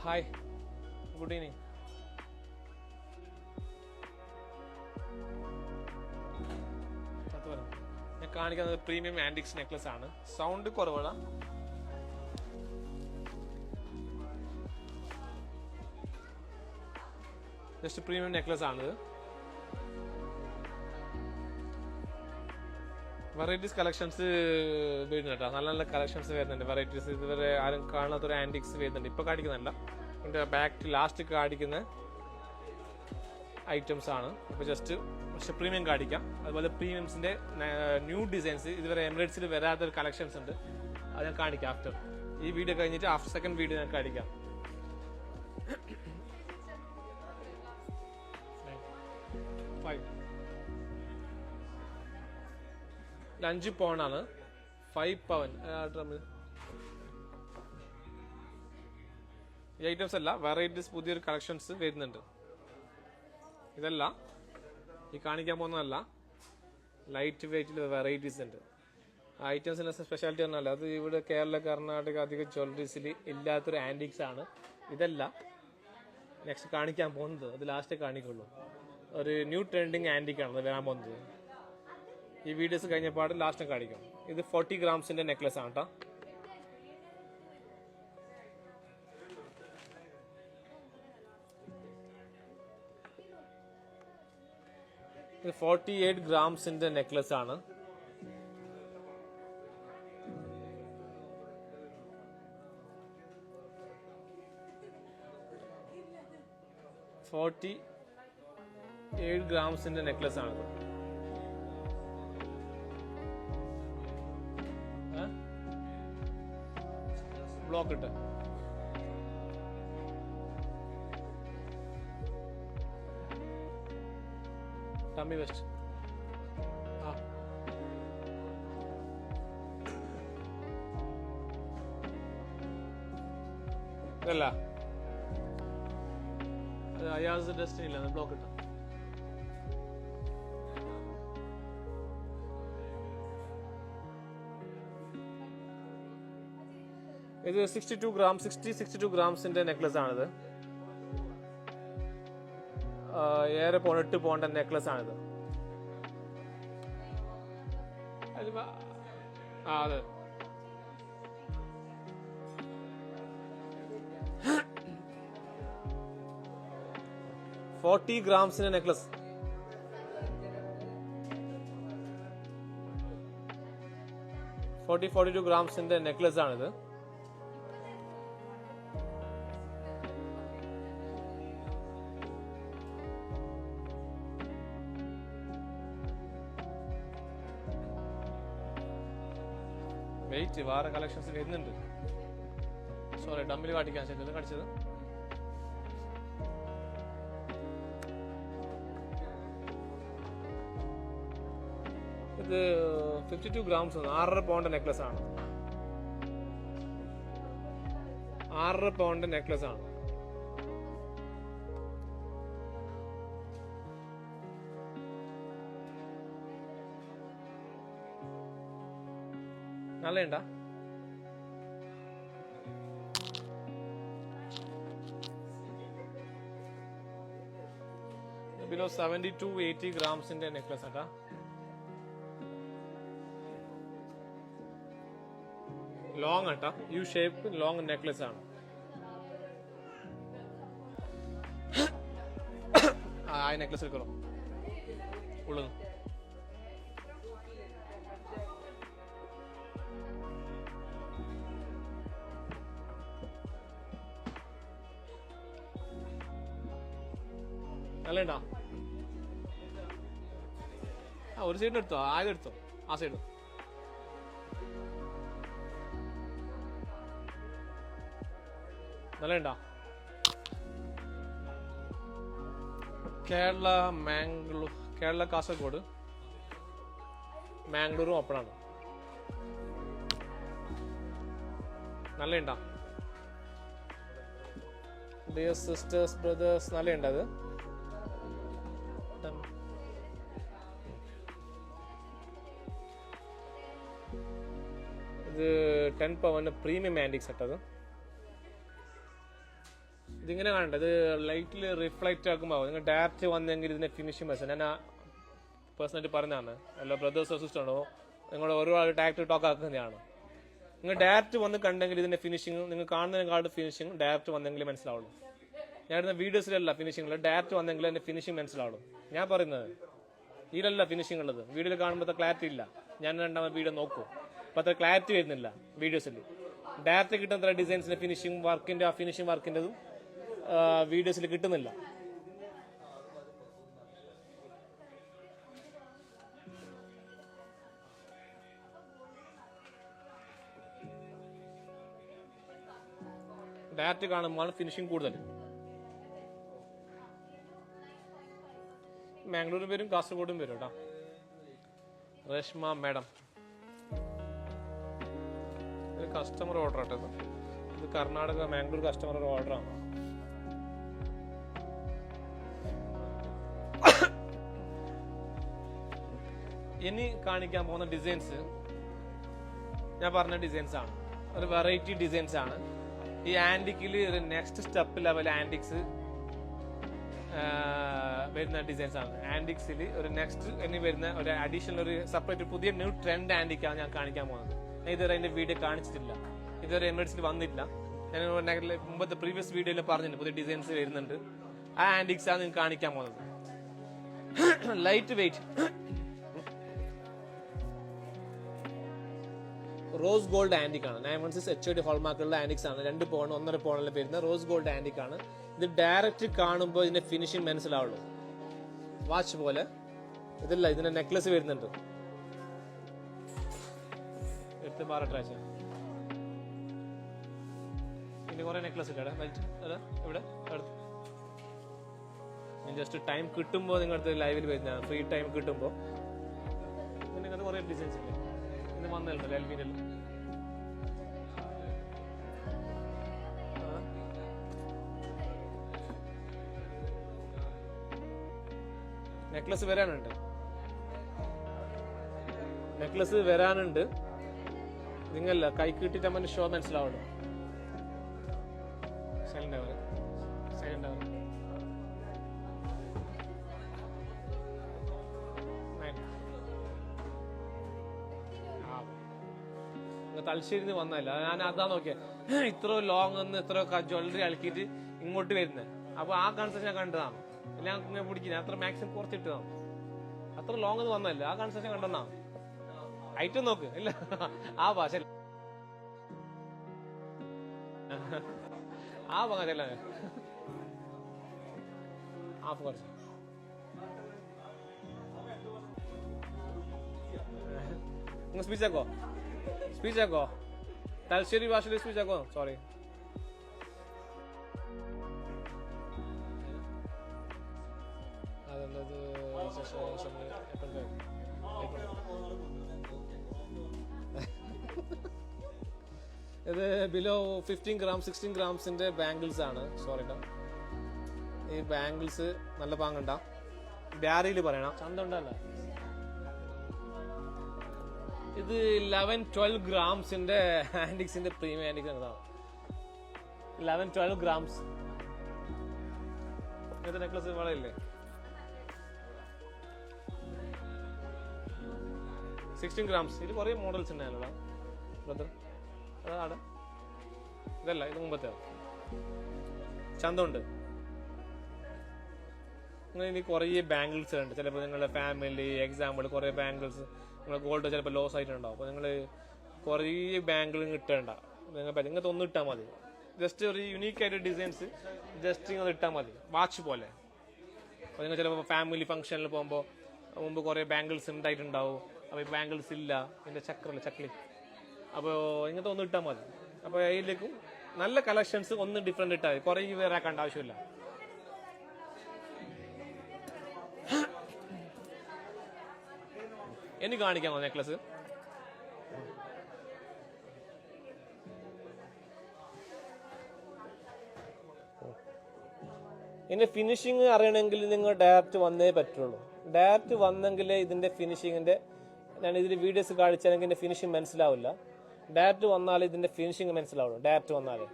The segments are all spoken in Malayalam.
Hi, good evening. ഞാൻ കാണിക്കുന്നത് പ്രീമിയം ആൻറ്റിക്സ് നെക്ലസ് ആണ്. സൗണ്ട് കുറവാണ്. ജസ്റ്റ് പ്രീമിയം നെക്ലസ് ആണിത്. വെറൈറ്റീസ് കളക്ഷൻസ് വരുന്നുണ്ട് കേട്ടോ. നല്ല നല്ല കളക്ഷൻസ് വരുന്നുണ്ട്. വെറൈറ്റീസ് ഇതുവരെ ആരും കാണാത്തൊരു ആൻറ്റിക്സ് വരുന്നുണ്ട്. ഇപ്പോൾ കാണിക്കുന്നതല്ല, ഇതിൻ്റെ ബാക്ക് ലാസ്റ്റ് കാണിക്കുന്ന ഐറ്റംസ് ആണ്. ഇപ്പോൾ ജസ്റ്റ് പ്രീമിയം കാണിക്കാം. അതുപോലെ പ്രീമിയംസിൻ്റെ ന്യൂ ഡിസൈൻസ് ഇതുവരെ എമിറേറ്റ്സിൽ വരാത്തൊരു കളക്ഷൻസ് ഉണ്ട്. അത് ഞാൻ കാണിക്കാം ആഫ്റ്റർ ഈ വീഡിയോ കഴിഞ്ഞിട്ട്. ആഫ്റ്റർ സെക്കൻഡ് വീഡിയോ ഞാൻ കാണിക്കാം. 5 പൗണ്ടാണ്. 5 പവൻ ഈ ഐറ്റംസ് അല്ല, വെറൈറ്റീസ് പുതിയൊരു കളക്ഷൻസ് വരുന്നുണ്ട്. ഇതല്ല, ഈ കാണിക്കാൻ പോകുന്നതല്ല, ലൈറ്റ് വെയിറ്റിൽ വെറൈറ്റീസ് ഉണ്ട്. ഐറ്റംസിൻ്റെ സ്പെഷ്യാലിറ്റി പറഞ്ഞാൽ അത് ഇവിടെ കേരള കർണാടക അധികം ജ്വല്ലറീസിൽ ഇല്ലാത്തൊരു ആൻറ്റിക്സ് ആണ്. ഇതല്ല നെക്സ്റ്റ് കാണിക്കാൻ പോകുന്നത്, അത് ലാസ്റ്റേ കാണിക്കുള്ളൂ. ഒരു ന്യൂ ട്രെൻഡിങ് ആൻറ്റിക്കാണ് അത് വരാൻ പോകുന്നത്. ഈ വീഡിയോസ് കഴിഞ്ഞപാട് ലാസ്റ്റ് കാണിക്കാം. ഇത് 40 ഗ്രാംസിന്റെ നെക്ലസ് ആണ് കേട്ടോ. ഇത് 48 ഗ്രാംസിന്റെ നെക്ലസ് ആണ്. ഗ്രാംസിന്റെ നെക്ലസ് ആണ്. ബ്ലോക്ക് ഇട്ട് ടമ്മി വെസ്റ്റ്. ഇതല്ല, അയാസ് ഡെസ്റ്റിനി ഇല്ല, ബ്ലോക്ക് ഇട്ട. ഇത് 62 ഗ്രാംസിന്റെ നെക്ലസ് ആണിത്. 8 പൗണ്ട് നെക്ലസ് ആണിത്. അതെ, 40 ഗ്രാംസിന്റെ നെക്ലസ്. 42 ഗ്രാംസിന്റെ നെക്ലസ് ആണിത്. വെയിറ്റ് വേറെ കളക്ഷൻസ് വരുന്നുണ്ട്. സോറി, ഡമ്മിൽ കാണിക്കാൻ ശരി കാണിച്ചത്. ഇത് 52 ഗ്രാംസ് 6.5 പൗണ്ട് നെക്ലസ് ആണ്. 6.5 പൗണ്ട് നെക്ലസ് ആണ്. നല്ല ഉണ്ടാ. ബിലോ 70-80 ഗ്രാംസിന്റെ നെക്ലസ് ആട്ടാ. ലോങ് ആട്ടാ, യു ഷേപ്പ് ലോങ് നെക്ലസ് ആണ്. ആ നെക്ലസ് എടുക്കണം ഉള്ളത്. നല്ല ഉണ്ടാ. ഒരു സൈഡിന് എടുത്തോ, ആദ്യം എടുത്തോ, ആ സൈഡ്. നല്ല ഉണ്ടാ. കേരള കാസർഗോഡ്, മാംഗ്ലൂരും ഓപ്പണാണ്. നല്ല ഉണ്ടാ. ഡിയർ സിസ്റ്റേഴ്സ് ബ്രദേഴ്സ്, നല്ല ഉണ്ട് അത്. ഇത് 10 പവന് പ്രീമിയം ആൻറ്റിക് സെറ്റ്. അത് ഇതിങ്ങനെ കാണണ്ട, ഇത് ലൈറ്റിൽ റിഫ്ലക്റ്റ് ആക്കുമ്പോൾ നിങ്ങൾ ഡയറക്റ്റ് വന്നെങ്കിൽ ഇതിന്റെ ഫിനിഷിംഗ് മെസ്സേജ് ഞാൻ പേഴ്സണായിട്ട് പറഞ്ഞതാണ്. അല്ല ബ്രദേഴ്സോ സിസ്റ്ററോ നിങ്ങൾ ഒരുപാട് ഡയറക്റ്റ് ടോക്ക് ആക്കുന്നതാണ്. നിങ്ങൾ ഡയറക്റ്റ് വന്ന് കണ്ടെങ്കിൽ ഇതിന്റെ ഫിനിഷിംഗ് നിങ്ങൾ കാണുന്നതിനെക്കാളും ഫിനിഷിംഗ് ഡയറക്റ്റ് വന്നെങ്കിൽ മനസ്സിലാവുള്ളൂ. ഞാൻ ഇടുന്ന വീഡിയോസിലല്ല ഫിനിഷിംഗ്, ഡയറക്റ്റ് വന്നെങ്കിൽ അതിന്റെ ഫിനിഷിംഗ് മനസ്സിലാവുള്ളൂ. ഞാൻ പറയുന്നത് ഇതിലല്ല ഫിനിഷിംഗ് ഉള്ളത്. വീഡിയോയിൽ കാണുമ്പോൾ ക്ലാരിറ്റി ഇല്ല. ഞാൻ രണ്ടാമത് വീഡിയോ നോക്കും, അപ്പോൾ അത്ര ക്ലാരിറ്റി വരുന്നില്ല വീഡിയോസിൽ. ഡയറക്റ്റ് കിട്ടുന്ന ഡിസൈൻസിന്റെ ഫിനിഷിംഗ് വർക്കിന്റെ ആ ഫിനിഷിംഗ് വർക്കിൻ്റെതും വീഡിയോസിൽ കിട്ടുന്നില്ല. ഡയറക്റ്റ് കാണുമ്പോൾ ഫിനിഷിംഗ് കൂടുതൽ. മാംഗ്ലൂരും വരും, കാസർഗോഡും വരും കേട്ടോ. രേഷ്മ മാഡം, ഇത് കസ്റ്റമർ ഓർഡർ ആട്ടോ. ഇത് കർണാടക മാംഗ്ലൂർ കസ്റ്റമർ ഓർഡറാണ്. ഇനി കാണിക്കാൻ പോകുന്ന ഡിസൈൻസ് ഞാൻ പറഞ്ഞ ഡിസൈൻസ് ആണ്, ഒരു വെറൈറ്റി ഡിസൈൻസ് ആണ്. ഈ ആന്റിക്കിൽ ഒരു നെക്സ്റ്റ് സ്റ്റെപ്പ് ലെവൽ ആന്റിക്സ് വരുന്ന ഡിസൈൻസ് ആണ്. ആന്റിക്സിൽ ഒരു നെക്സ്റ്റ് ഇനി വരുന്ന ഒരു അഡീഷണൽ ഒരു സെപ്പറേറ്റ് പുതിയ ന്യൂ ട്രെൻഡ് ആന്റിക്കാണ് ഞാൻ കാണിക്കാൻ പോകുന്നത്. ഞാൻ ഇതുവരെ അതിന്റെ വീഡിയോ കാണിച്ചിട്ടില്ല, ഇതുവരെ എമിറേറ്റ്സിൽ വന്നിട്ടില്ല. ഞാൻ മുമ്പത്തെ പ്രീവിയസ് വീഡിയോയിൽ പറഞ്ഞിട്ടുണ്ട് പുതിയ ഡിസൈൻസ് വരുന്നുണ്ട്. ആ ആന്റിക്സ് ആണ് നിങ്ങൾക്ക് കാണിക്കാൻ പോകുന്നത്. Light weight rose gold antique ആണ്. 916 HOD ഹോൾമാർക്കുള്ള ആന്റിക്സ് ആണ്. 2 പൗണ്ട് 1.5 പൗണ്ടിൽ വരുന്ന റോസ് ഗോൾഡ് ആന്റിക് ആണ്. ഇത് ഡയറക്റ്റ് കാണുമ്പോൾ ഇതിന്റെ ഫിനിഷിംഗ് മനസ്സിലാവുള്ളൂ. വാച്ച് പോലെ ഇതല്ല, ഇതിന്റെ നെക്ലസ് വരുന്നുണ്ട്. എടുത്ത് മാറ ട്രാച്ച് പിന്നെ കുറെ നെക്ലസ് ഇല്ല ഇവിടെ അടുത്ത്. ജസ്റ്റ് ടൈം കിട്ടുമ്പോൾ നിങ്ങളുടെ ലൈവിൽ വരുന്ന ഫ്രീ ടൈം കിട്ടുമ്പോൾ നിങ്ങൾക്ക് കുറെ ഡിസൈൻസ് ഇല്ലേ ഇന്ന് വന്നല്ലോ എൽവിനെല്ലാം. നെക്ലസ് വരാനുണ്ട്. നിങ്ങല്ല കൈ കിട്ടിട്ട് അമ്മ ഷോ മനസ്സിലാവുള്ളൂ. സൈലന്റ് തലശ്ശേരി വന്നല്ല, ഞാൻ അതാ നോക്കിയ ഇത്ര ലോങ് ഒന്ന് ഇത്ര ജ്വല്ലറി അലക്കിയിട്ട് ഇങ്ങോട്ട് വരുന്നത്. അപ്പൊ ആ കൺസെഷൻ ഞാൻ കണ്ടതാണ്. ഞാൻ ഇങ്ങനെ പിടിക്കുന്നത് അത്ര മാക്സിമം കുറച്ചിട്ടതാണ്. അത്ര ലോങ് ഒന്ന് വന്നല്ല, ആ കൺസെഷൻ കണ്ടെന്നാണ്. ഐറ്റം നോക്ക് ഇല്ല ആ ഭാഷ ആ പങ്കല്ല ആ കുറച്ച് സ്പീച്ച് ആക്കോ തലശ്ശേരി ഭാഷയിൽ സ്പീച്ച് ആക്കോ. സോറി ഇത് ബിലോ 15 ഗ്രാം 16 ഗ്രാംസിന്റെ ബാംഗിൾസ് ആണ്. സോറി ട്ടോ, ഈ ബാംഗിൾസ് നല്ല പാങ്ങണ്ട. ബ്യാരിയിൽ പറയണം, ചന്ത ഉണ്ടല്ല. ഇത് 11-12 ഗ്രാംസിന്റെ ആന്റിക്സിന്റെ പ്രീമിയം ആന്റിക്സ് ആണ്. 11-12 ഗ്രാംസ് ഇത് നെക്ലസ് വളയില്ലേ. 16 ഗ്രാംസ്. ഇത് കുറെ മോഡൽസ് ഉണ്ടായല്ലോ ബ്രദർ. അതാണ് ഇതല്ല, ഇത് മുമ്പത്തെ ചന്തമുണ്ട്. ഇനി കുറേ ബാംഗിൾസ് ഉണ്ട്. ചിലപ്പോൾ നിങ്ങളുടെ ഫാമിലി എക്സാമ്പിൾ കുറേ ബാംഗിൾസ് നിങ്ങൾ ഗോൾഡ് ചിലപ്പോൾ ലോസ് ആയിട്ടുണ്ടാവും. അപ്പോൾ നിങ്ങൾ കുറേ ബാംഗിൾ കിട്ടേണ്ട, നിങ്ങൾക്ക് ഒന്ന് ഇട്ടാൽ മതി. ജസ്റ്റ് ഒരു യുണീക്ക് ആയിട്ട് ഡിസൈൻസ് ജസ്റ്റ് ഇങ്ങനെ ഇട്ടാൽ മതി, വാച്ച് പോലെ. അപ്പോൾ നിങ്ങൾ ചിലപ്പോൾ ഫാമിലി ഫംഗ്ഷനിൽ പോകുമ്പോൾ മുമ്പ് കുറേ ബാംഗിൾസ് ഉണ്ടായിട്ടുണ്ടാവും. അപ്പോൾ ഈ ബാംഗിൾസ് ഇല്ല, ഇതിൻ്റെ ചക്ലി. അപ്പോൾ ഇങ്ങനത്തെ ഒന്ന് ഇട്ടാൽ മതി. അപ്പോൾ അതിലേക്കും നല്ല കളക്ഷൻസ് ഒന്ന് ഡിഫറെന്റ് ഇട്ടാൽ മതി, കുറേ വേറെ ആക്കേണ്ട ആവശ്യമില്ല. എനിക്ക് കാണിക്കാമോ നെക്ലസ്? ഇതിന്റെ ഫിനിഷിങ് അറിയണമെങ്കിൽ നിങ്ങൾ ഡയറക്റ്റ് വന്നേ പറ്റുള്ളൂ. ഡയറക്റ്റ് വന്നെങ്കിലേ ഇതിന്റെ ഫിനിഷിങ്ങിന്റെ, ഞാൻ ഇതിൽ വീഡിയോസ് കാണിച്ചാൽ ഇതിന്റെ ഫിനിഷിങ് മനസ്സിലാവില്ല. ഡയറക്റ്റ് വന്നാലേ ഇതിന്റെ ഫിനിഷിങ് മനസ്സിലാവുള്ളൂ. ഡയറക്റ്റ് വന്നാലേ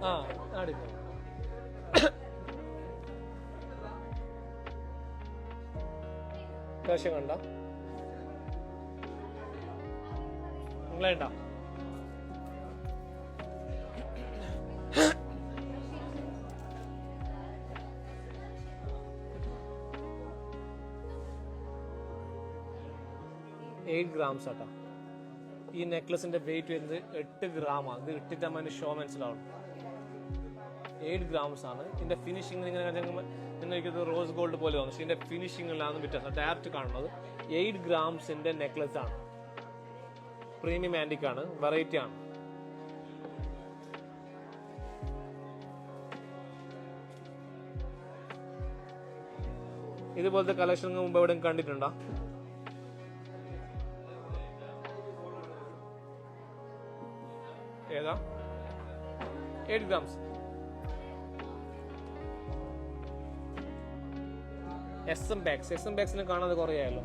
ആ ആടില്ല പ്രാവശ്യം കണ്ട നിങ്ങളുണ്ടോ? grams ആട്ടാ. ഈ നെക്ലസിന്റെ വെയിറ്റ് വരുന്നത് 8 ഗ്രാമാണ്. ഇത് ഇട്ടിട്ട് നമ്മൾ ഷോ മനസ്സിലാവും. 8 grams ആണ്. ഇതിന്റെ ഫിനിഷിംഗ് നിങ്ങൾക്ക് റോസ് ഗോൾഡ് പോലെ തോന്നും. പക്ഷേ ഇതിന്റെ ഫിനിഷിംഗിലാണ് വ്യത്യാസം. ഡയറക്റ്റ് കാണുന്നത് 8 ഗ്രാംസിന്റെ നെക്ലസ് ആണ്. പ്രീമിയം ആന്റിക് ആണ്, വെറൈറ്റി ആണ്. ഇതുപോലത്തെ കളക്ഷൻ മുമ്പ് എവിടെയും കണ്ടിട്ടുണ്ടോ? ഏതാ? 8 grams. SM ബാഗ്സിനെ കാണാതെ കുറേ ആയല്ലോ.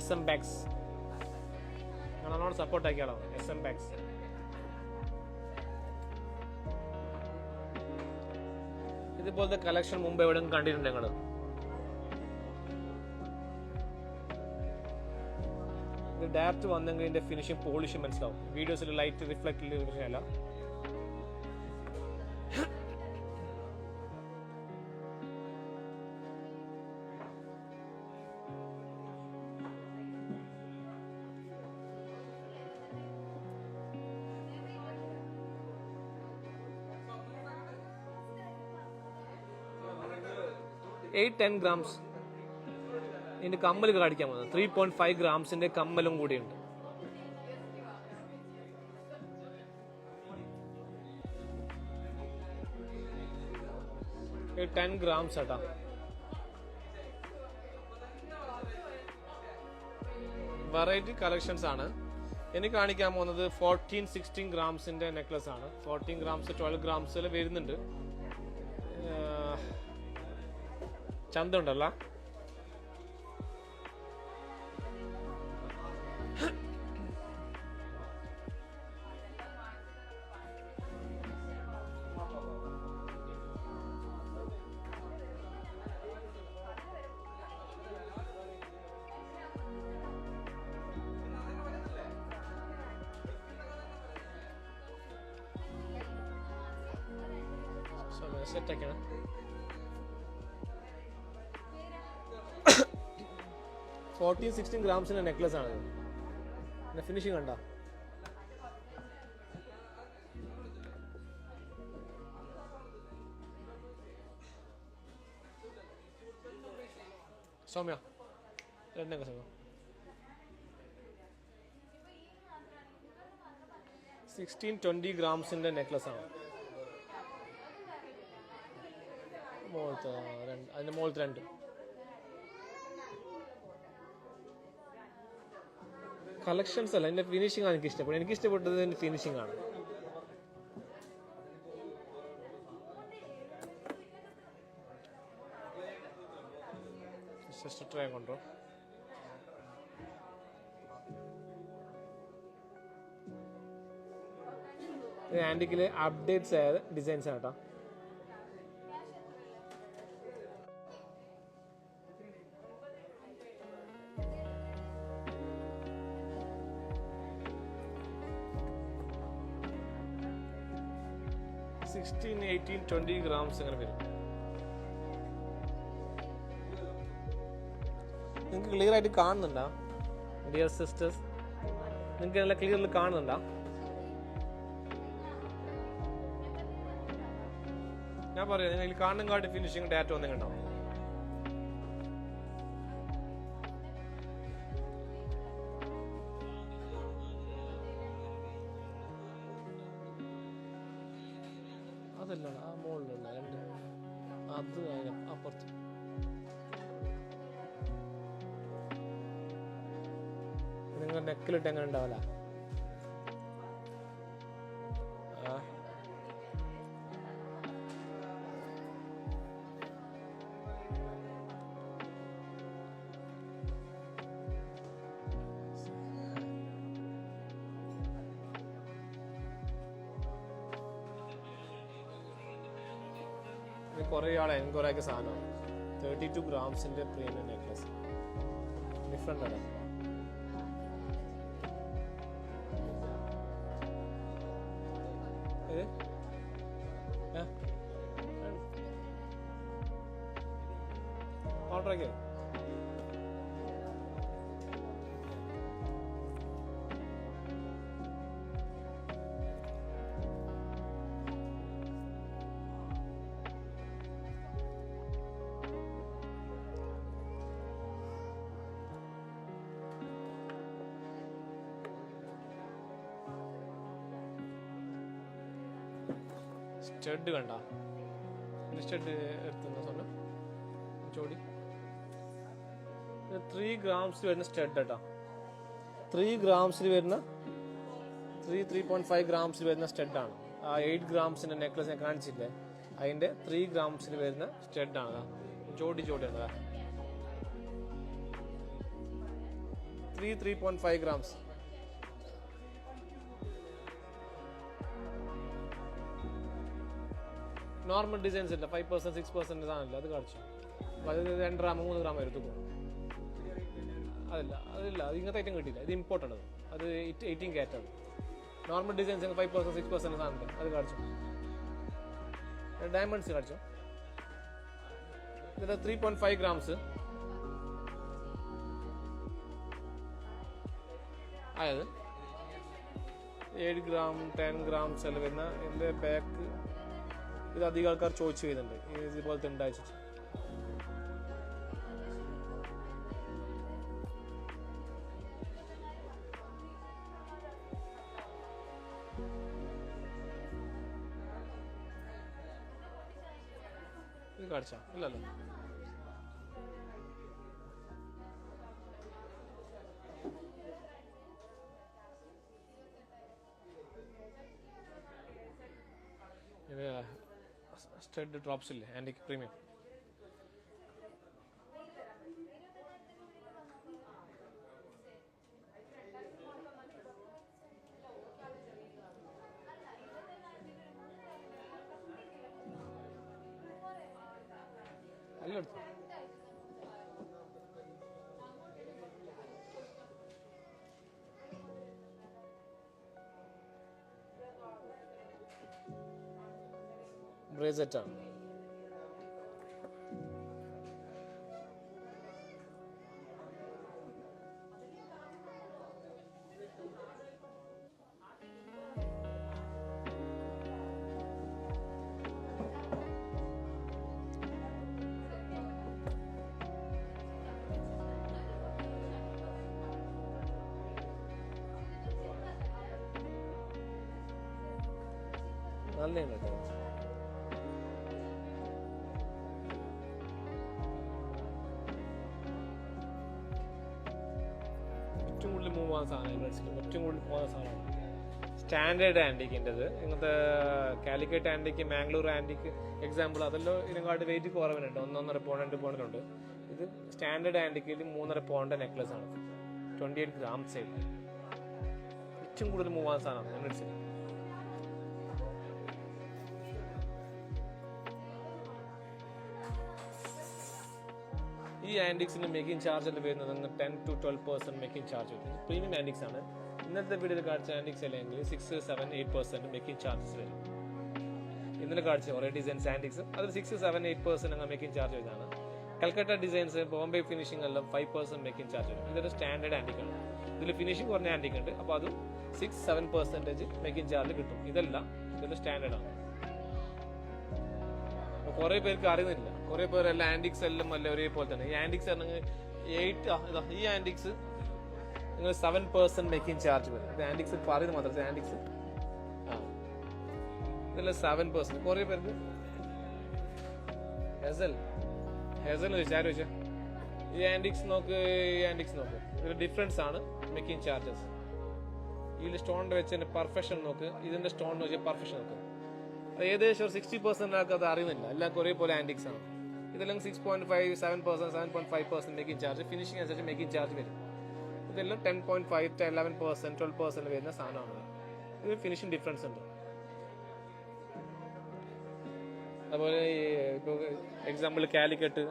SM ബാഗ്സ് കാണാനോട് സപ്പോർട്ട് ആക്കിയാലോ. SM ബാഗ്സ് ഇതുപോലത്തെ കളക്ഷൻ മുമ്പ് എവിടെയും കണ്ടിട്ടുണ്ട് ഞങ്ങൾ? ഇത് ഡയറക്റ്റ് വന്നെങ്കിൽ ഇതിന്റെ ഫിനിഷിംഗ് പോളിഷ് മനസ്സിലാവും. വീഡിയോസിൽ ലൈറ്റ് റിഫ്ലക്റ്റ് വിഷയമല്ല. എയ്റ്റ് 10 grams ഇതിന്റെ കമ്മൽ കാണിക്കാൻ പോകുന്നത്. 3.5 ഗ്രാംസിന്റെ കമ്മലും കൂടിയുണ്ട്. ഇത് 10 grams ആട്ടാ. വെറൈറ്റി കളക്ഷൻസ് ആണ്. എനിക്ക് കാണിക്കാൻ പോകുന്നത് 14-16 ഗ്രാംസിന്റെ നെക്ലസ് ആണ്. 14 grams 12 grams വരുന്നുണ്ട്. ചന്ത ഉണ്ടല്ലോ. സെറ്റ് ആക്കണം. 14-16 ഗ്രാംസിന്റെ നെക്ലസ് ആണ്. ഫിനിഷിംഗ് കണ്ടോ? സൗമ്യ രണ്ടൊക്കെ സൗമ്യ 16-20 ഗ്രാംസിന്റെ നെക്ലസ് ആണ്. അതിന്റെ മുകളിലത്തെ രണ്ട് കളക്ഷൻസ് അല്ല, എൻ്റെ ഫിനിഷിംഗ് ആണ് എനിക്ക് ഇഷ്ടപ്പെട്ടത്. എനിക്ക് ഇഷ്ടപ്പെട്ടത് എൻ്റെ ഫിനിഷിംഗ് ആണ്. ജസ്റ്റ് ട്രൈ കൊണ്ടോ. ആൻറ്റിക്കില് അപ്ഡേറ്റ്സ് ആയ ഡിസൈൻസ് ആണ് കേട്ടോ. $16, $18, $20 grams അങ്ങനെ വരും. നിങ്ങൾക്ക് ക്ലിയർ ആയിട്ട് കാണുന്നുണ്ടോ ഡിയർ സിസ്റ്റേഴ്സ്? നിങ്ങൾക്ക് നല്ല ക്ലിയറിൽ കാണുന്നുണ്ടോ? ഞാൻ പറയാം, നിങ്ങൾ കാണുന്ന കാർഡ് ഫിനിഷിംഗ് ഡാറ്റ ഒന്നും കണ്ടോ? അതല്ല, ആ മുകളിലുള്ള രണ്ട് അത് അപ്പുറത്ത് നിങ്ങൾ നെക്കിലിട്ട് എങ്ങനെ ഉണ്ടാവില്ല? ഇത് കുറേ ആൾ എൻക്വയറി ആക്കിയ സാധനമാണ്. 32 ഗ്രാംസിൻ്റെ പ്രീമിയം നെക്ലസ്. ഡിഫറെൻ്റ് ആണ്. ഇത് ഓർഡർ ആക്കിയോ? സ്റ്റഡ് കണ്ട, സ്റ്റഡ് എടുത്തുന്ന സ്വർണ്ണം ചോടി. 3 ഗ്രാംസിൽ വരുന്ന സ്റ്റഡ് കേട്ടോ. 3 ഗ്രാംസിൽ വരുന്ന 3.5 ഗ്രാംസിൽ വരുന്ന സ്റ്റഡാണ്. ആ 8 ഗ്രാംസിന്റെ നെക്ലസ് ഞാൻ കാണിച്ചില്ലേ, അതിന്റെ 3 ഗ്രാംസിൽ വരുന്ന സ്റ്റഡാണ്. ജോഡിയാണ് 3.5 ഗ്രാംസ്. നോർമൽ ഡിസൈൻസ് ഇല്ല, 5% 6% സാധനമില്ല, അത് കാണിച്ചു. അത് 2 ഗ്രാം 3 ഗ്രാം വരും തൂക്കും. അതില്ല അത് ഇങ്ങനത്തെ ഐറ്റം കിട്ടിയില്ല. ഇത് ഇമ്പോർട്ടൻ്റ് ആണ്. അത് 18 കാറ്റാണ്. നോർമൽ ഡിസൈൻസ് 5% 6% സാധനം അത് കാണിച്ചു. ഡയമണ്ട്സ് കാണിച്ചു. ഇത് 3.5 ഗ്രാംസ് ആയത് 7 ഗ്രാം 10 ഗ്രാംസ് എല്ലാം വരുന്ന എൻ്റെ ബാക്ക്. ഇത് അധികം ആൾക്കാർ ചോദിച്ചു ചെയ്യുന്നുണ്ട് ഇതുപോലത്തെ ഉണ്ടായിട്ട്. ഇത് കാണിച്ചാ ഇല്ലല്ലോ. സ്റ്റഡ് ഡ്രോപ്സ് ഇല്ലേ, ആൻറ്റിക് പ്രീമിയം. എല്ലാം എടുത്തു. ബ്രേസലെറ്റ് ആണ്. നല്ല കേട്ടോ. ഏറ്റവും കൂടുതൽ മൂവ് ആകുന്ന സാധനം, ഏറ്റവും കൂടുതൽ പോകുന്ന സാധനമാണ് സ്റ്റാൻഡേർഡ് ആൻറ്റിക്കിൻ്റെത്. ഇങ്ങനത്തെ കാലിക്കറ്റ് ആൻറ്റിക്ക്, മാംഗ്ലൂർ ആൻറ്റിക്ക് എക്സാമ്പിൾ, അതെല്ലാം ഇതിനെക്കാട്ട് വെയിറ്റ് കുറവിനുണ്ട്. 1.5 പൗണ്ട് 2 പൗണ്ടിലുണ്ട്. ഇത് സ്റ്റാൻഡേർഡ് ആൻറ്റിക്കിൽ 3.5 പൗണ്ട് നെക്ലസ് ആണ്. 28 ഗ്രാംസ് ആയിട്ട് ഏറ്റവും കൂടുതൽ മൂവ് ആകുന്ന സാധനമാണ് എമിറേറ്റ്സിൽ. ഈ ആൻറ്റിക്സിന്റെ മേക്കിംഗ് ചാർജ് എല്ലാം വരുന്നത് 10 to 12% മേക്കിംഗ് ചാർജ് വരും. പ്രീമിയം ആൻറ്റിക്സ് ആണ്. ഇന്നത്തെ വീഡിയോയിൽ കാണിച്ച ആൻറ്റിക്സ് അല്ലെങ്കിൽ 6, 7, 8% മേക്കിംഗ് ചാർജസ് വരും. ഇന്നലെ കാണിച്ച കുറേ ഡിസൈൻസ് ആൻറ്റിക്സ് അതിൽ 6, 7, 8% അങ്ങ് മേക്കിംഗ് ചാർജ് വരുന്നതാണ്. കൽക്കട്ട ഡിസൈൻസ്, ബോംബെ ഫിനിഷിംഗ് എല്ലാം 5% മേക്കിംഗ് ചാർജ് വരും. ഇതൊരു സ്റ്റാൻഡേർഡ് ആൻറ്റിക്കാണ്. ഇതിൽ ഫിനിഷിംഗ് കുറഞ്ഞ ആൻറ്റിക് ഉണ്ട്, അപ്പോൾ അതും 6, 7% മേക്കിംഗ് ചാർജ് കിട്ടും. ഇതെല്ലാം ഇതിൽ സ്റ്റാൻഡേർഡ് ആണ്. കുറേ പേർക്ക് അറിയുന്നില്ല. കുറേ പേർ എല്ലാം ആൻറ്റിക്സ് എല്ലാം അല്ല ഒരേപോലെ തന്നെ. ഈ ആൻറ്റിക്സ് ആണെങ്കിൽ 8 ഈ ആൻറ്റിക്സ് നിങ്ങൾ 7% മേക്കിംഗ് ചാർജ് വരും. ഇത് ആൻറ്റിക്സ് പറയുന്നത് മാത്രം. ആൻറ്റിക്സ് ഇതെല്ലാം 7%. കുറേ പേർക്ക് ഹെസൽ ചോദിച്ചാൽ ഈ ആൻറ്റിക്സ് നോക്ക്, ഇതിൽ ഡിഫറൻസ് ആണ് മേക്കിംഗ് ചാർജസ്. ഇതിൽ സ്റ്റോണിന്റെ വെച്ചതിന്റെ പെർഫെക്ഷൻ നോക്ക്, ഇതിന്റെ സ്റ്റോൺ നോക്കിയ പെർഫെക്ഷൻ നോക്ക്. അത് ഏകദേശം ഒരു 60% ആൾക്ക് അത് അറിയുന്നില്ല. എല്ലാം ഒരേപോലെ ആൻറ്റിക്സ് ആണ്. ഇതെല്ലാം 6.5, 7%, 7.5% മേക്കിംഗ് ചാർജ്. ഫിനിഷിംഗ് അനുസരിച്ച് മേക്കിംഗ് ചാർജ് വരും. ഇതെല്ലാം 10.5, 11%, 12% വരുന്ന സാധനമാണ്. ഇത് ഫിനിഷിംഗ് ഡിഫറൻസ് ഉണ്ട്. അതുപോലെ ഇപ്പോൾ എക്സാമ്പിൾ കാലിക്കറ്റ്,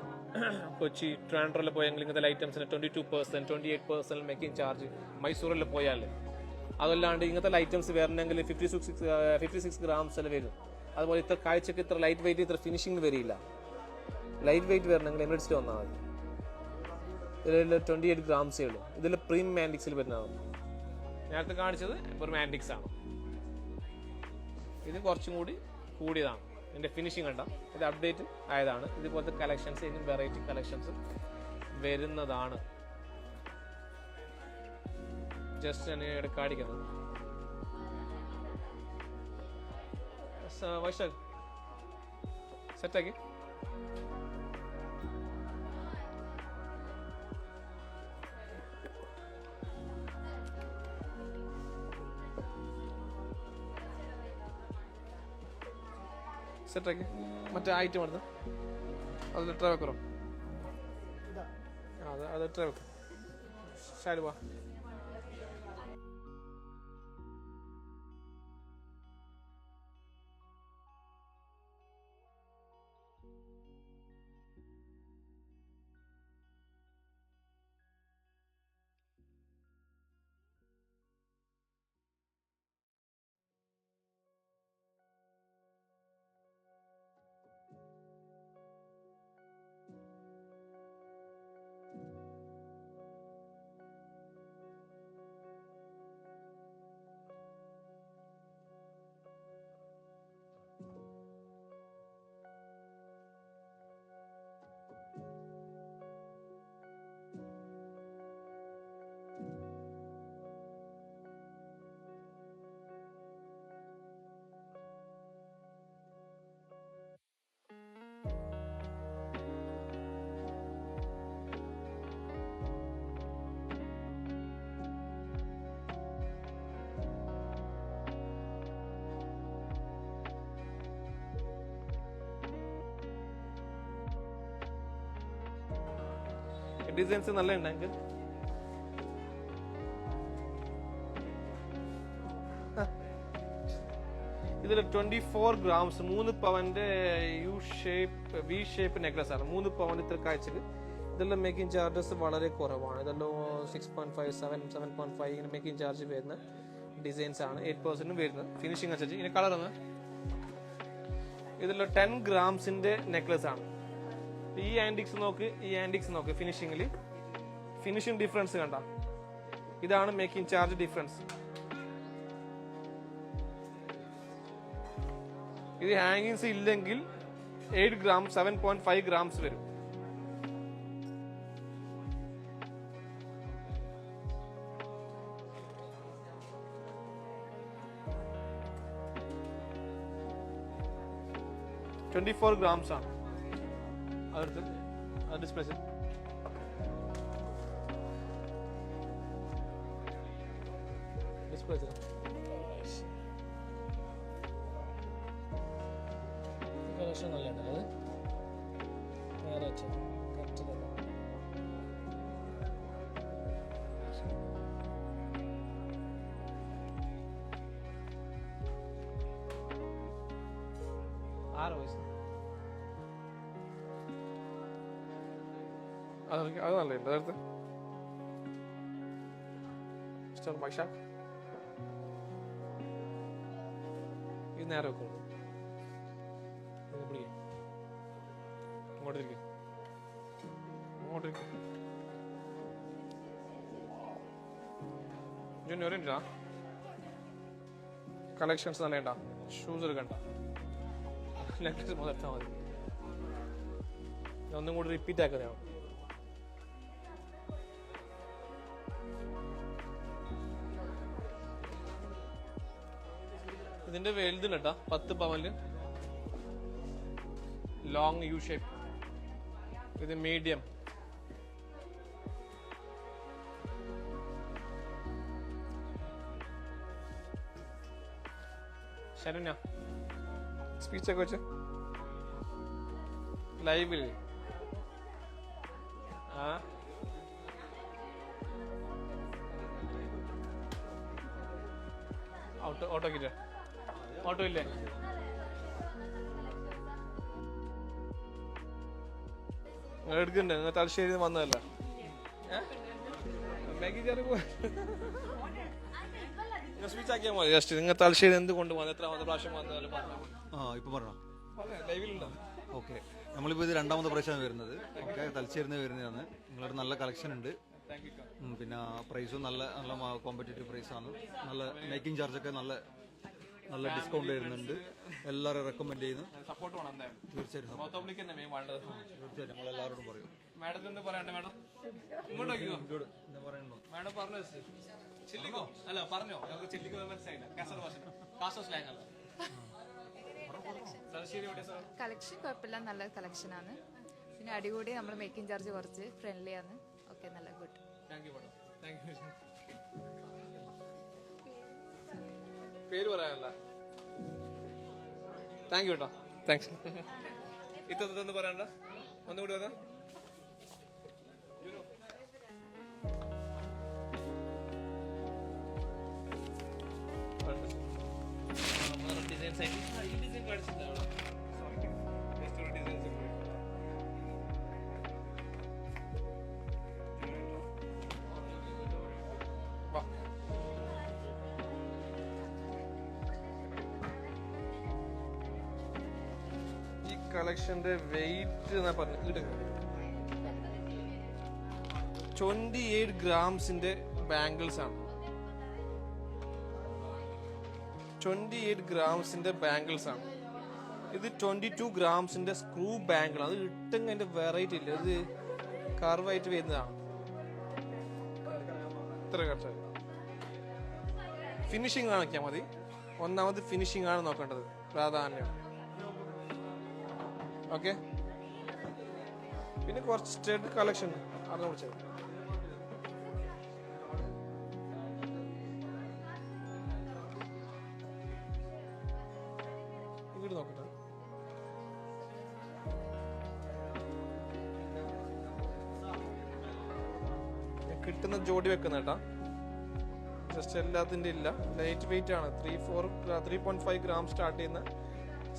കൊച്ചി, ട്രിവാൻഡ്രമിൽ പോയെങ്കിൽ ഇങ്ങനത്തെ ഐറ്റംസിന് 22%, 28% മേക്കിംഗ് ചാർജ്. മൈസൂരിൽ പോയാൽ അതല്ലാണ്ട് ഇങ്ങനത്തെ ഐറ്റംസ് വരണമെങ്കിൽ 56 ഗ്രാംസ് വരും. അതുപോലെ ഇത്ര കാഴ്ചക്ക് ഇത്ര ലൈറ്റ് വെയിറ്റ് ഇത്ര ഫിനിഷിംഗ് വരില്ല. ലൈറ്റ് വെയിറ്റ് വരണമെങ്കിൽ എമിറേറ്റ്സിൽ വന്നാൽ മതി. ഇതിൽ 28 ഗ്രാംസേ ഉള്ളൂ. ഇതിൽ പ്രീമിയം ആൻറ്റിക്സിൽ വരുന്നതാണ്. നേരത്തെ കാണിച്ചത് വെറും ആൻറ്റിക്സ് ആണ്. ഇത് കുറച്ചും കൂടി കൂടിയതാണ്. ഇതിൻ്റെ ഫിനിഷിംഗ് കണ്ട ഇത് അപ്ഡേറ്റ് ആയതാണ്. ഇതുപോലത്തെ കളക്ഷൻസ് ഇനി വെറൈറ്റി കളക്ഷൻസ് വരുന്നതാണ്. ജസ്റ്റ് ഞാൻ ഇവിടെ കാണിക്കുന്നത്. വൈശാഖ് സെറ്റാക്കി സെറ്റാക്കി മറ്റേ ഐറ്റം എടുത്ത് അതിൽ എത്ര വെക്കറോ? അത് എത്ര വെക്കും? ശരി വാ. ഡിസൈൻസ് നല്ല ഉണ്ടെങ്കിൽ ഇതിൽ 24 ഗ്രാംസ് 3 പവന്റെ വി ഷേപ്പ് നെക്ലസ് ആണ്. 3 പവൻ ഇത്ര കാഴ്ചക്ക്. ഇതെല്ലാം മേക്കിംഗ് ചാർജസ് വളരെ കുറവാണ്. ഇതെല്ലാം 6.5, 7.5 ഇങ്ങനെ മേക്കിംഗ് ചാർജ് വരുന്ന ഡിസൈൻസ് ആണ്. 8% വരുന്നത് ഫിനിഷിംഗ് അനുസരിച്ച്. ഇനി കളർ ആണ്. ഇതിൽ 10 ഗ്രാംസിന്റെ നെക്ലസ് ആണ്. ഈ ആൻറ്റിക്സ് നോക്ക് ഫിനിഷിംഗ് ഡിഫറൻസ് കണ്ട. ഇതാണ് മേക്കിംഗ് ചാർജ് ഡിഫറൻസ്. ഇത് ഹാങ്ങിങ്സ് ഇല്ലെങ്കിൽ 8 ഗ്രാം 7.5 ഗ്രാംസ് വരും. $24 ഗ്രാംസ് ആണ്. ഡിസ്പ്ലേ കളക്ഷൻ നല്ല ഉണ്ടല്ലോ. അത് വേറെ കറക്റ്റ് തന്നെ. ആറ് വയസ്സ് അത് നല്ലുണ്ട്. നേരത്തെ ഇഷ്ടമാണ് പൈസ. ഇത് നേരെ വെക്കും. ഇങ്ങോട്ടിരിക്കും. ജൂനിയറിൻ്റെ കളക്ഷൻസ് നല്ല ഉണ്ടാ. ഷൂസ് എടുക്കണ്ട, നെക്ലസ് മുതലെടുത്താൽ മതി. ഒന്നും കൂടി റിപ്പീറ്റ് ആക്കുന്നതാണ്. ഇതിന്റെ വലുതിന് കേട്ടാ 10 പവനില് ലോങ് യു ഷേപ്പ്. ഇത് മീഡിയം. ശരണ്യ സ്പീച്ചൊക്കെ വെച്ച് ലൈവില് ഓട്ടോ ഇല്ലേ? എടുക്കണ്ടേ? നിങ്ങൾ തലശ്ശേരി വന്നതല്ല. മാഗി ജാർ സ്വീച്ച് ആക്കിയാൽ മതി. ജസ്റ്റ് നിങ്ങൾ തലശ്ശേരി എന്തുകൊണ്ട് വന്നത്, എത്രാമത്തെ പ്രാവശ്യം വന്നതല്ല പറഞ്ഞു. ഇപ്പൊ പറഞ്ഞോ. ലൈവിലുണ്ടോ? ഓക്കെ, നമ്മളിപ്പോൾ ഇത് രണ്ടാമത്തെ പ്രാവശ്യമാണ് വരുന്നത്. ഓക്കെ, തലശ്ശേരിന്ന് വരുന്നതാണ്. നിങ്ങളുടെ നല്ല കളക്ഷൻ ഉണ്ട്. പിന്നെ പ്രൈസും നല്ല നല്ല കോമ്പറ്റേറ്റീവ് പ്രൈസാണ്. നല്ല മേക്കിംഗ് ചാർജൊക്കെ നല്ല നല്ല ഡിസ്കൗണ്ട് വരുന്നുണ്ട്. എല്ലാവരും റെക്കമെൻഡ് ചെയ്യുന്നു. സപ്പോർട്ട് വേണം എന്തായാലും. തീർച്ചയായിട്ടും തീർച്ചയായിട്ടും നമ്മൾ എല്ലാവരോടും പറയും. മാഡത്തിന് എന്താ പറയണ്ടേ? മാഡം ഇങ്ങോട്ടേക്കോ? മാഡം പറഞ്ഞു ചില്ലിക്കോ? അല്ല പറഞ്ഞോ, നമുക്ക് ചില്ലിക്കോ മനസ്സിലായില്ല. കാസർ ഭാഷ കാസോ സ്ലാങ് അല്ല. കളക്ഷൻ കുഴപ്പമില്ല, നല്ല കളക്ഷനാണ്. പിന്നെ അടികൂടി നമ്മൾ മേക്കിംഗ് ചാർജ് കുറച്ച് ഫ്രണ്ട്ലി ആണ്. ഓക്കെ, നല്ല ഗുഡ്. പേര് പറയാനല്ല. താങ്ക് യു കേട്ടോ. താങ്ക്സ്. ഇതൊന്ന് പറയണ്ട, ഒന്നുകൂടി വരാം. ഡിസൈൻസ് ആയിട്ട് ഈ ഡിസൈൻ കാണിച്ചിട്ടുണ്ടോ? ഈ കളക്ഷന്റെ വെയിറ്റ് എന്നാ പറഞ്ഞു 28 ഗ്രാംസിന്റെ ബാംഗിൾസ് ആണ്. 28 ഗ്രാംസിന്റെ ബാംഗിൾസ് ആണ്. ഇത് 22 ഗ്രാംസിന്റെ സ്ക്രൂ ബാംഗിൾ ആണ്. അത് ഇട്ടെങ്കിൽ അതിന്റെ വെറൈറ്റി ഇല്ല, ഇത് കർവായിട്ട് വരുന്നതാണ്. ഇത്ര കറക്റ്റ് ഫിനിഷിംഗ് കാണിക്കാൻ മതി. ഒന്നാമത് ഫിനിഷിംഗ് ആണ് നോക്കേണ്ടത്, പ്രാധാന്യം. ഓക്കെ, പിന്നെ കുറച്ച് സ്റ്റഡ് കളക്ഷൻ അറിഞ്ഞു വിളിച്ചത്. ഇങ്ങോട്ട് നോക്കട്ടെ. കിട്ടുന്ന ജോഡി വെക്കുന്ന കേട്ടാ, ജസ്റ്റ് എല്ലാത്തിന്റെ ഇല്ല. ലൈറ്റ് വെയിറ്റ് ആണ്. 3.5 ഗ്രാം സ്റ്റാർട്ട് ചെയ്യുന്ന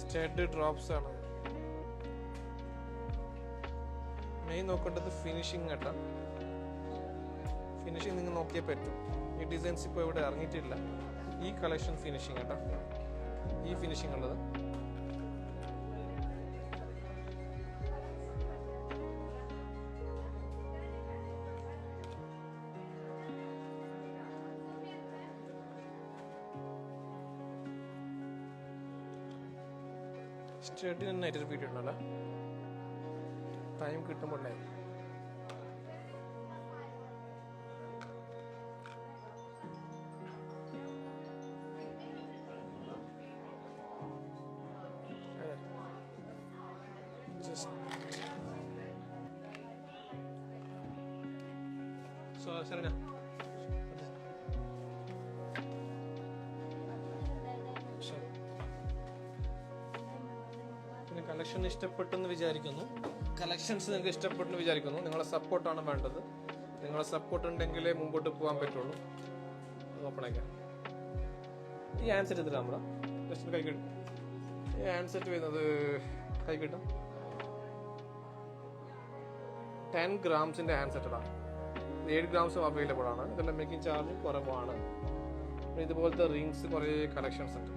സ്റ്റഡ് ഡ്രോപ്സ് ആണ്. മെയിൻ നോക്കേണ്ടത് ഫിനിഷിങ് കേട്ടാ. ഫിനിഷിങ് നിങ്ങൾ നോക്കിയേ പറ്റും. ഈ ഡിസൈൻസ് ഇപ്പോൾ ഇവിടെ ഇറങ്ങിയിട്ടില്ല. ഈ കളക്ഷൻ ഫിനിഷിങ് കേട്ടാ, ഈ ഫിനിഷിങ് ഉള്ളത്. സ്റ്റഡിന് നന്നായിട്ടൊരു വീഡിയോ ഉണ്ടല്ലോ, ടൈം കിട്ടുമ്പോഴേ. ശരണ കളക്ഷൻ ഇഷ്ടപ്പെട്ടെന്ന് വിചാരിക്കുന്നു. കളക്ഷൻസ് നിങ്ങൾക്ക് ഇഷ്ടപ്പെട്ടെന്ന് വിചാരിക്കുന്നു. നിങ്ങളെ സപ്പോർട്ടാണ് വേണ്ടത്. നിങ്ങളെ സപ്പോർട്ട് ഉണ്ടെങ്കിലേ മുമ്പോട്ട് പോകാൻ പറ്റുള്ളൂ. ഓപ്പണാക്കാം. ഈ ഹാൻഡ് സെറ്റ് നമ്മുടെ ജസ്റ്റ് കൈ കിട്ടും. ഈ ഹാൻഡ് സെറ്റ് വരുന്നത് കൈ കിട്ടും 10 ഗ്രാംസിന്റെ ഹാൻഡ് സെറ്റഡാണ്. 7 ഗ്രാംസും അവൈലബിൾ ആണ്. ഇതെല്ലാം മേക്കിംഗ് ചാർജ് കുറവാണ്. ഇതുപോലത്തെ റിങ്സ് കുറേ കളക്ഷൻസ് ഉണ്ട്.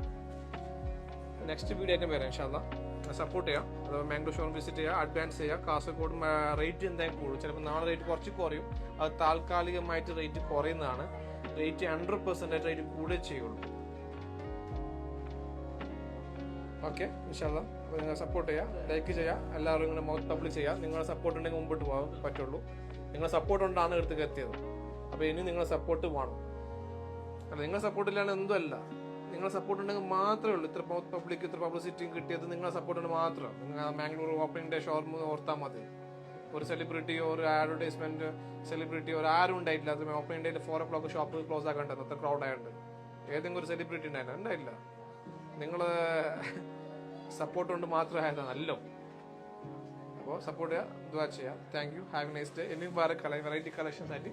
നെക്സ്റ്റ് വീഡിയോ ആയിട്ട് വരാം ഇൻഷാ അല്ലാ. സപ്പോർട്ട് ചെയ്യാം. അഥവാ മാംഗ്ലൂർ ഷോറൂം വിസിറ്റ് ചെയ്യുക, അഡ്വാൻസ് ചെയ്യുക. കാസർഗോഡ് റേറ്റ് എന്തായാലും കൂടും. ചിലപ്പോൾ നാളെ റേറ്റ് കുറച്ച് കുറയും. അത് താൽക്കാലികമായിട്ട് റേറ്റ് കുറയുന്നതാണ്. റേറ്റ് 100% റേറ്റ് കൂടുകയും ചെയ്യുള്ളൂ. ഓക്കെ, ഇൻഷാ അല്ലാ. അപ്പോൾ നിങ്ങൾ സപ്പോർട്ട് ചെയ്യുക, ലൈക്ക് ചെയ്യുക, എല്ലാവരും ഇങ്ങനെ മൗത്ത് പബ്ലിക് ചെയ്യുക. നിങ്ങളുടെ സപ്പോർട്ട് ഉണ്ടെങ്കിൽ മുമ്പോട്ട് പോകാൻ പറ്റുള്ളൂ. നിങ്ങളുടെ സപ്പോർട്ട് കൊണ്ടാണ് അടുത്തേക്ക് എത്തിയത്. അപ്പോൾ ഇനി നിങ്ങളുടെ സപ്പോർട്ട് വേണം. അല്ല, നിങ്ങളുടെ സപ്പോർട്ട് ഇല്ലാണ്ട് എന്തും അല്ല. നിങ്ങളെ സപ്പോർട്ട് ഉണ്ടെങ്കിൽ മാത്രമേ ഉള്ളൂ ഇത്ര പബ്ലിക്, ഇത്ര പബ്ലിസിറ്റിയും കിട്ടിയത്. നിങ്ങളെ സപ്പോർട്ട് ഉണ്ട് മാത്രം. നിങ്ങൾ മാംഗ്ലൂർ ഓപ്പണിംഗ് ഡേ ഷോറൂം ഓർത്താൽ മതി. ഒരു സെലിബ്രിറ്റിയോ ഒരു അഡ്വർടൈസ്മെന്റ് സെലിബ്രിറ്റിയോ ഒരു ആരും ഉണ്ടായിട്ടില്ല. അത് ഓപ്പണിംഗ് ഡേയിൽ 4 o'clock ഷോപ്പ് ക്ലോസ് ആക്കണ്ടായിരുന്നു. അത്ര ക്രൗഡ് ആയതുകൊണ്ട് ഏതെങ്കിലും ഒരു സെലിബ്രിറ്റി ഉണ്ടായില്ല. നിങ്ങൾ സപ്പോർട്ട് കൊണ്ട് മാത്രമേ ആയതാണല്ലോ. അപ്പോൾ സപ്പോർട്ട് ചെയ്യുക, ദുആ ചെയ്യുക. Thank you. Have A nice day. ഇനി വേറെ വെറൈറ്റി കളക്ഷൻസ് ആയിട്ട്